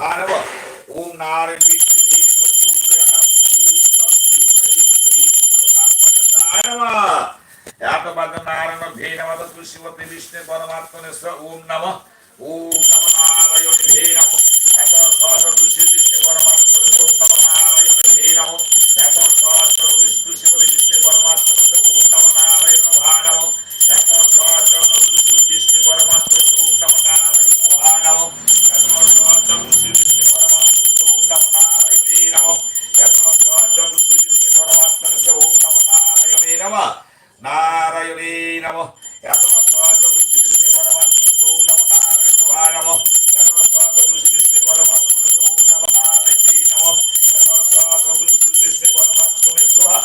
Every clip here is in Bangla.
ভারব ওম নারায়ণ বিষ্ণু ধীর পচুরনা ওম তৎপুরুষ বিষ্ণু ধীর পচুরনা নমঃ এত বাদ নারায়ণ ধীর নমঃ তুলসীবতী বিষ্ণু পরমাত্মনে ওম নমঃ নারায়ণ ধীর নমঃ এত সহস্র তুলসী বিষ্ণু পরমাত্মনে ওম নমঃ নারায়ণ ধীর নমঃ এত সহস্র তুলসীবতী বিষ্ণু পরমাত্মনে ওম নমঃ নারায়ণ ভানম এত সহস্র তুলসী বিষ্ণু পরমাত্মনে ওম নমঃ নারায়ণ ভানম এত সহস্র তুলসী বিষ্ণু পরমাত্মনে ওম নমঃ নারায়ণ নমঃ এত সহস্র তুলসী বিষ্ণু পরমাত্মনে ওম নমঃ নারায়ণ নমঃ নারায়ণ নমঃ এত সহস্র তুলসী বিষ্ণু পরমাত্মনে ওম নমঃ নারায়ণ ভানম এত সহস্র তুলসী বিষ্ণু পরমাত্মনে ওম নমঃ নারায়ণ নমঃ এত সহস্র তুলসী বিষ্ণু পরমাত্মনে সোহা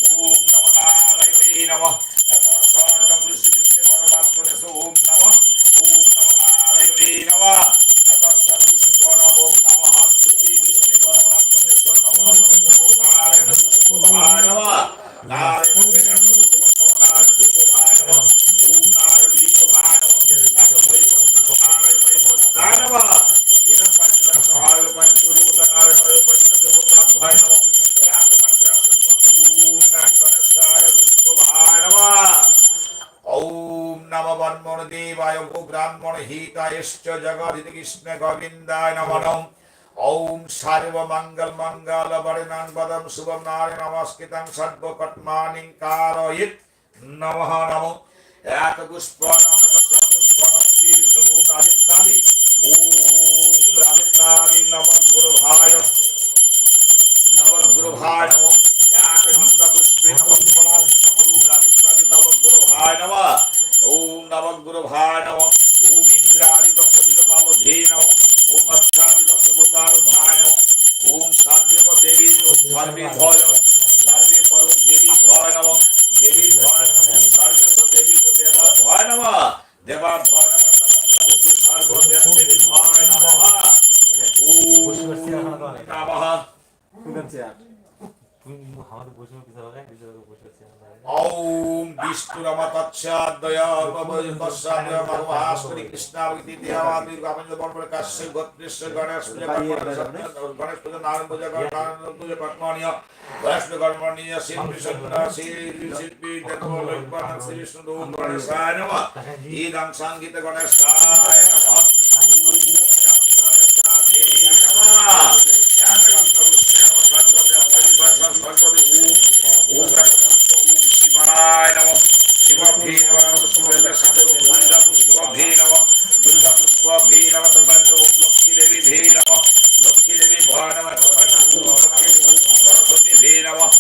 ওম নমঃ নারায়ণ নমঃ এত সহস্র তুলসী বিষ্ণু পরমাত্মনে ওম নমঃ নারায়ণ নমঃ এত সহস্র ওম নমঃ স্তুতি বিষ্ণু পরমাত্মনে নমঃ ওম নারায়ণ ভায় নমঃ নারায়ণ নারায়ণ ধূপ ভায় নমঃ ওম নারায়ণ দীপ ভায় নমঃ এত বৈকুণ্ঠ নারায়ণ ভায় নমঃ ইদং পঞ্চদশ সহায় পঞ্চরূপ নারায়ণ পঞ্চদেবতা ভায় নমঃ এত পঞ্চদশ ওম গণেশায় পুষ্প ভায় নমঃ ওম নমঃ বর্মণ দেবায় ব্রাহ্মণ হিতায়শ্চ জগদিতি কৃষ্ণ গোবিন্দায় নমঃ ওম সর্বমঙ্গল মঙ্গল বরণং পদম শুভম নারায়ণ নমস্কৃতং সর্বকর্মাণি কারয়িত নমঃ নমঃ এক পুষ্পণং পুষ্পণং শ্রী বিষ্ণু আদিত্যাদি ওম আদিত্যাদি নবগুরু ভায় নমঃ এক নন্দ পুষ্পে নমঃ আদিত্যাদি নবগুরু ভায় নমঃ ওম নবগুরু ভায় নমঃ ওম ইন্দ্রাদি দশ দিগপালধে নমঃ ওম অষ্টাদি দশ ভূতার ভায় নমঃ ওম সর্বে দেবী সর্বে ভয় সর্বে পরম দেবী ভয় নমঃ দেবী ভয় নমঃ সর্বে দেবী দেবা ভয় নমঃ দেবা ভয় নমঃ সর্বদেব দেবী ভয় নমঃ ওম নমঃ ওম বিষ্ণু রমতচ্ছাদয় পবনবসাদয় মহাশ্বরী কৃষ্ণাবতী দেবাদি গোবিন্দ বর্মণ কাশ্য গোত্রেশ্ব গণেশ পূজা গণেশ পূজা নারায়ণ পূজা নারায়ণ পূজা কর্মণীয় গণেশ কর্মণীয় শিল্পী সন্ধ্যা শিল্পী দেবলক্ষ্মণ শ্রী বিষ্ণু গণেশায় নমঃ ইদং সংগীত গণেশায় নমঃ ওম গণেশাধে নমঃ শিবায় নমঃ শিবভি নমঃ দুর্গা পুষ্পভি নমঃ দুর্গা পুষ্পভি নমঃ ওম লক্ষ্মী দেবী ভি নমঃ লক্ষ্মী দেবী ভয় নমঃ সরস্বতী ভি নমঃ